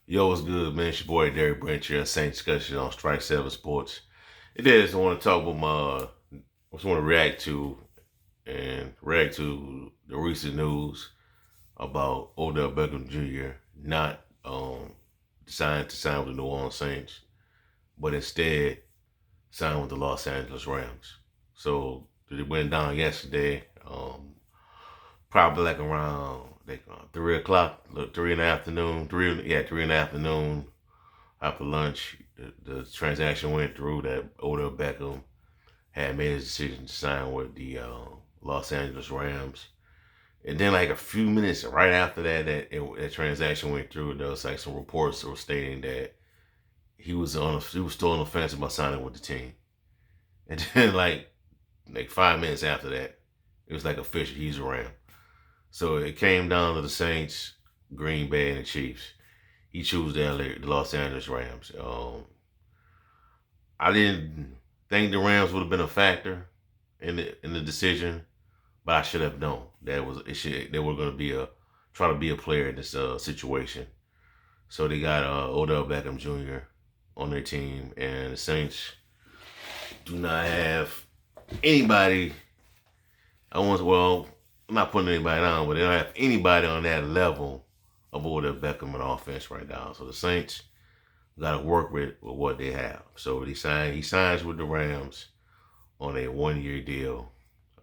Yo, what's good, man? It's your boy Derek Branch here, Saint Discussion on Strike 7 Sports. It is. I want to talk about I just want to react to the recent news about Odell Beckham Jr. not deciding to sign with the New Orleans Saints, but instead sign with the Los Angeles Rams. So it went down yesterday, probably like around 3 o'clock, 3 in the afternoon, 3 in the afternoon after lunch. The transaction went through that Odell Beckham had made his decision to sign with the Los Angeles Rams. And then, like a few minutes right after that transaction went through, there was like some reports that were stating that he was still on the fence about signing with the team. And then, like 5 minutes after that, it was like official. He's a Ram. So it came down to the Saints, Green Bay, and the Chiefs. He chose the Los Angeles Rams. I didn't think the Rams would have been a factor in the decision, but I should have known that they were going to be try to be a player in this situation. So they got Odell Beckham Jr. on their team, and the Saints do not have anybody. I'm not putting anybody down, but they don't have anybody on that level of Odell Beckham in offense right now. So the Saints got to work with what they have. So he signs with the Rams on a 1 year deal.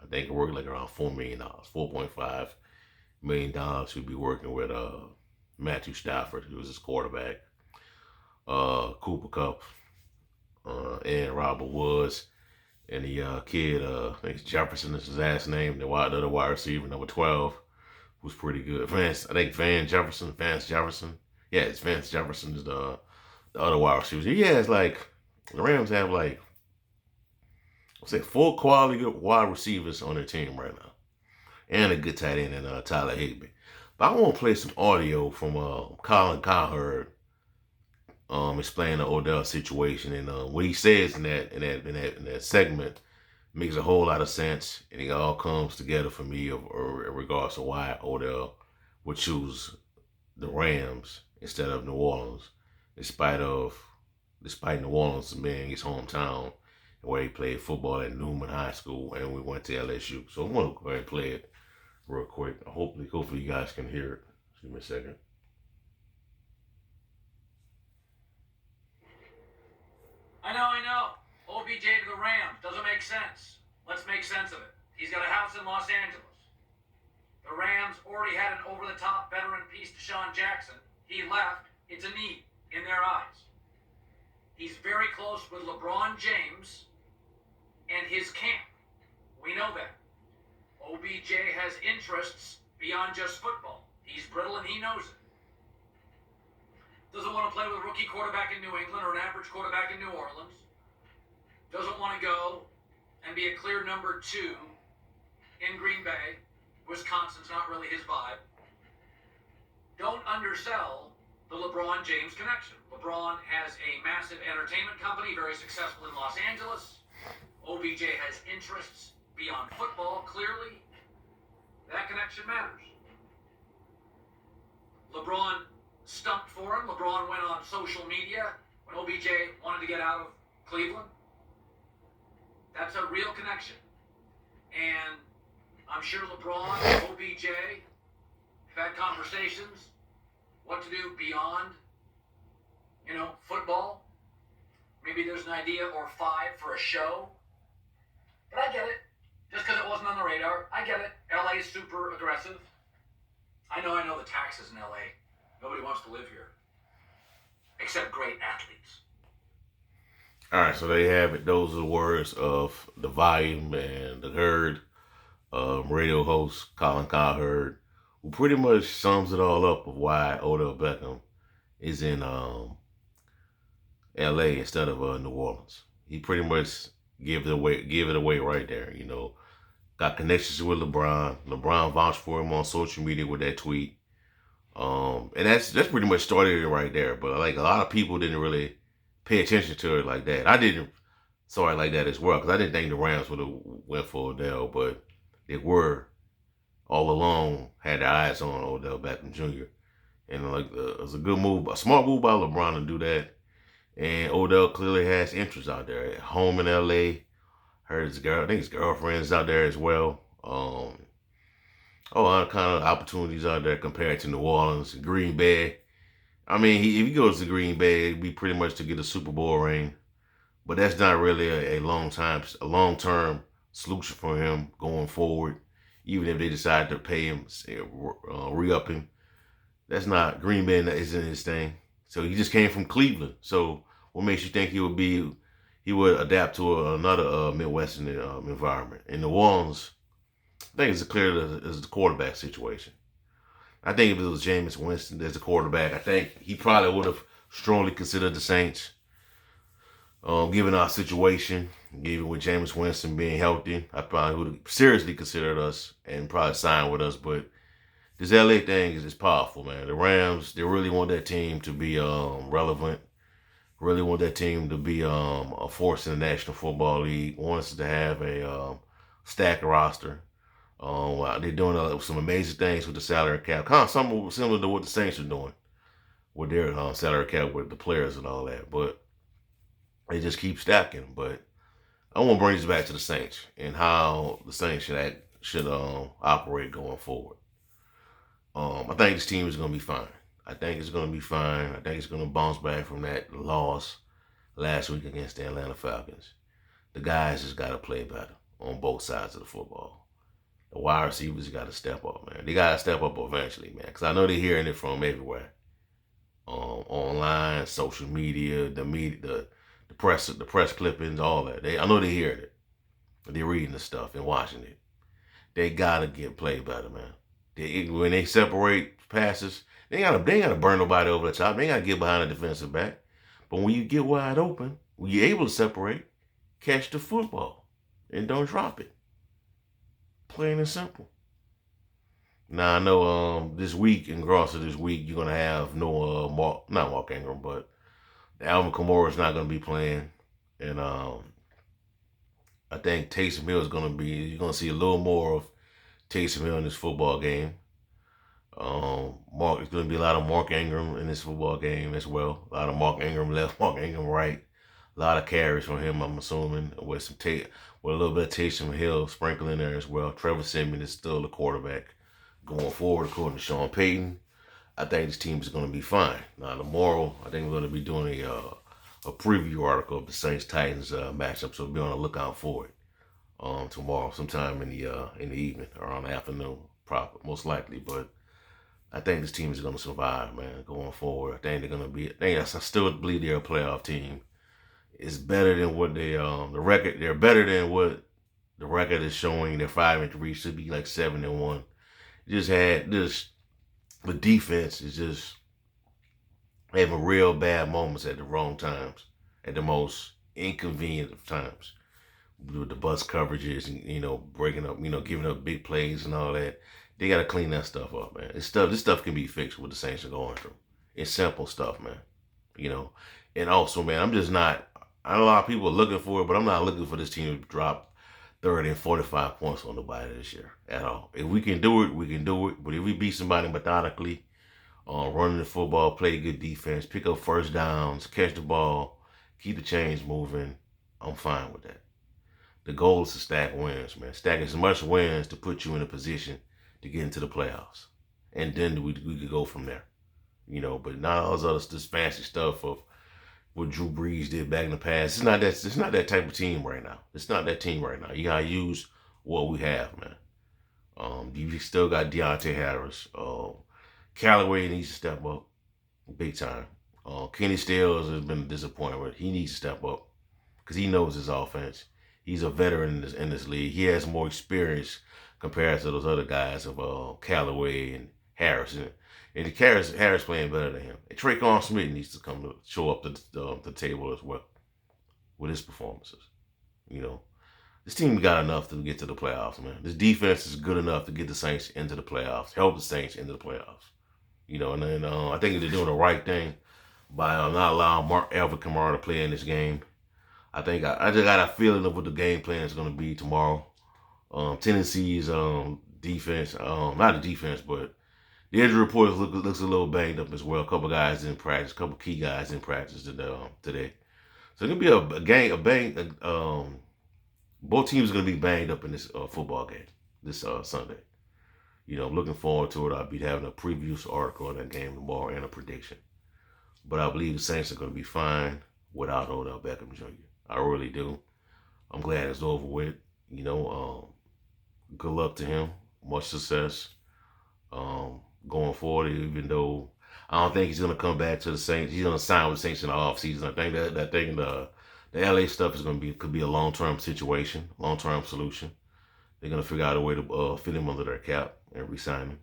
I think it worked like around $4 million, $4.5 million. He'll be working with Matthew Stafford, who was his quarterback, Cooper Cup, and Robert Woods, and the kid, I think Jefferson is his last name, the other wide receiver, number 12, who's pretty good. Vance Jefferson. Yeah, it's Vance Jefferson is the other wide receivers. He has the Rams have say 4 quality good wide receivers on their team right now, and a good tight end in Tyler Higbee. But I want to play some audio from Colin Cowherd explaining the Odell situation, and what he says in that segment makes a whole lot of sense, and it all comes together for me in regards to why Odell would choose the Rams instead of New Orleans, despite New Orleans being his hometown where he played football at Newman High School, and we went to LSU. So I'm gonna go ahead and play it real quick. Hopefully you guys can hear it. Just give me a second. I know. OBJ to the Rams doesn't make sense. Let's make sense of it. He's got a house in Los Angeles. The Rams already had an over-the-top veteran piece, Deshaun Jackson. He left. It's a need in their eyes. He's very close with LeBron James and his camp. We know that. OBJ has interests beyond just football. He's brittle and he knows it. Doesn't want to play with a rookie quarterback in New England or an average quarterback in New Orleans. Doesn't want to go and be a clear number 2 in Green Bay. Wisconsin's not really his vibe. Don't undersell the LeBron James connection. LeBron has a massive entertainment company, very successful in Los Angeles. OBJ has interests beyond football, clearly. That connection matters. LeBron stumped for him. LeBron went on social media when OBJ wanted to get out of Cleveland. That's a real connection. And I'm sure LeBron and OBJ have had conversations what to do beyond, football. Maybe there's an idea or 5 for a show. But I get it. Just because it wasn't on the radar, I get it. LA is super aggressive. I know the taxes in LA. Nobody wants to live here. Except great athletes. All right, so there you have it. Those are the words of the volume and the herd radio host Colin Cowherd, who pretty much sums it all up of why Odell Beckham is in L.A. instead of New Orleans. He pretty much give it away right there. Got connections with LeBron. LeBron vouched for him on social media with that tweet. And that's pretty much started it right there. But like a lot of people didn't really pay attention to it like that. I didn't saw it like that as well, because I didn't think the Rams would have went for Odell, but they were all along had their eyes on Odell Beckham Jr. And like it's a good move, a smart move by LeBron to do that. And Odell clearly has interest out there. At home in LA. Heard his girl, I think his girlfriend's out there as well. All kind of opportunities out there compared to New Orleans, Green Bay. I mean, if he goes to Green Bay, it'd be pretty much to get a Super Bowl ring. But that's not really a long term solution for him going forward. Even if they decide to pay him, re-up him, that's not Green Bay isn't his thing. So he just came from Cleveland. So what makes you think he would adapt to another Midwestern environment? In New Orleans, I think it's clear as the quarterback situation. I think if it was Jameis Winston as the quarterback, I think he probably would have strongly considered the Saints. Given our situation, given with Jameis Winston being healthy, I probably would have seriously considered us and probably signed with us. But this LA thing is just powerful, man. The Rams, they really want that team to be relevant. Really want that team to be a force in the National Football League. Want us to have a stacked roster. They're doing some amazing things with the salary cap, kind of something similar to what the Saints are doing with their salary cap with the players and all that. But they just keep stacking. But I want to bring this back to the Saints and how the Saints should operate going forward. I think this team is going to be fine. I think it's going to be fine. I think it's going to bounce back from that loss last week against the Atlanta Falcons. The guys just got to play better on both sides of the football. The wide receivers got to step up, man. They got to step up eventually, man, because I know they're hearing it from everywhere, online, social media, the press clippings, all that. I know they're hearing it. They're reading the stuff and watching it. They gotta play better, man. When they separate passes, they ain't gotta burn nobody over the top. They ain't gotta get behind the defensive back. But when you get wide open, when you're able to separate, catch the football and don't drop it. Plain and simple. Now I know this week in Grosser this week you're gonna have no not Mark Ingram, but Alvin Kamara is not gonna be playing, and I think Taysom Hill is gonna be. You're gonna see a little more of Taysom Hill in this football game. It's gonna be a lot of Mark Ingram in this football game as well. A lot of Mark Ingram left, Mark Ingram right. A lot of carries from him, I'm assuming, with a little bit of Taysom Hill sprinkled in there as well. Trevor Siemian is still the quarterback going forward, according to Sean Payton. I think this team is going to be fine. Now tomorrow, I think we're going to be doing a preview article of the Saints Titans matchup, so be on the lookout for it tomorrow, sometime in the evening or on the afternoon, probably most likely. But I think this team is going to survive, man, going forward. I think they're going to be. I still believe they're a playoff team. It's better than what the record. They're better than what the record is showing. They're 5-3, should be like 7-1. Just had this. The defense is just having real bad moments at the wrong times, at the most inconvenient of times, with the bus coverages and breaking up, giving up big plays and all that. They got to clean that stuff up, man. This stuff can be fixed. What the Saints are going through. It's simple stuff, man. And also, man, I'm just not. I know a lot of people are looking for it, but I'm not looking for this team to drop 30 and 45 points on nobody this year at all. If we can do it, we can do it. But if we beat somebody methodically, running the football, play good defense, pick up first downs, catch the ball, keep the chains moving, I'm fine with that. The goal is to stack wins, man. Stack as much wins to put you in a position to get into the playoffs. And then we could go from there. But not all this fancy stuff of what Drew Brees did back in the past. It's not that type of team right now. It's not that team right now. You gotta use what we have, man. You still got Deontay Harris. Callaway needs to step up big time. Kenny Stills has been a disappointment. He needs to step up because he knows his offense. He's a veteran in this league. He has more experience compared to those other guys of Callaway and Harris. And Harris playing better than him. And Traquan Smith needs to come to show up to the table as well with his performances. This team got enough to get to the playoffs, man. This defense is good enough to get the Saints into the playoffs, help the Saints into the playoffs. And then I think they're doing the right thing by not allowing Alvin Kamara to play in this game. I think I just got a feeling of what the game plan is going to be tomorrow. Tennessee's defense, not the defense, but The injury report looks a little banged up as well. A couple guys in practice, a couple key guys in practice today. So it's gonna be a game, a bang. Both teams are gonna be banged up in this football game this Sunday. I'm looking forward to it. I'll be having a preview article on that game tomorrow and a prediction. But I believe the Saints are gonna be fine without Odell Beckham Jr. I really do. I'm glad it's over with. Good luck to him. Much success. Going forward, even though I don't think he's gonna come back to the Saints. He's gonna sign with the Saints in the offseason. I think that thing the LA stuff is could be a long-term situation, long-term solution. They're gonna figure out a way to fit him under their cap and re-sign him.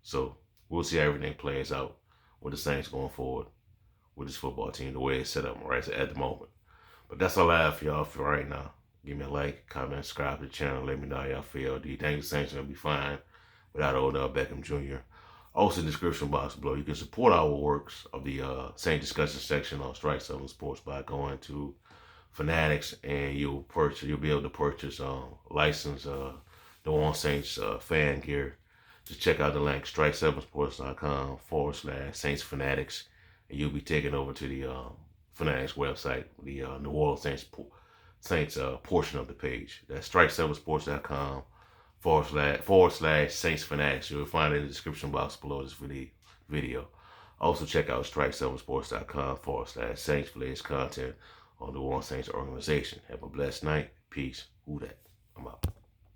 So we'll see how everything plays out with the Saints going forward with this football team, the way it's set up right at the moment. But that's all I have for y'all for right now. Give me a like, comment, subscribe to the channel. Let me know how y'all feel. Do you think the Saints are gonna be fine without Odell Beckham Jr.? Also, in the description box below, you can support our works of the Saint discussion section on Strike 7 Sports by going to Fanatics, and you'll be able to purchase licensed New Orleans Saints fan gear. Just check out the link strike7sports.com/Saints Fanatics, and you'll be taken over to the Fanatics website, the New Orleans Saints portion of the page. That's strike7sports.com // Saints Fanatics. You'll find it in the description box below this video. Also check out strike7sports.com / Saints for latest content on the New Orleans Saints organization. Have a blessed night. Peace. Who that? I'm out.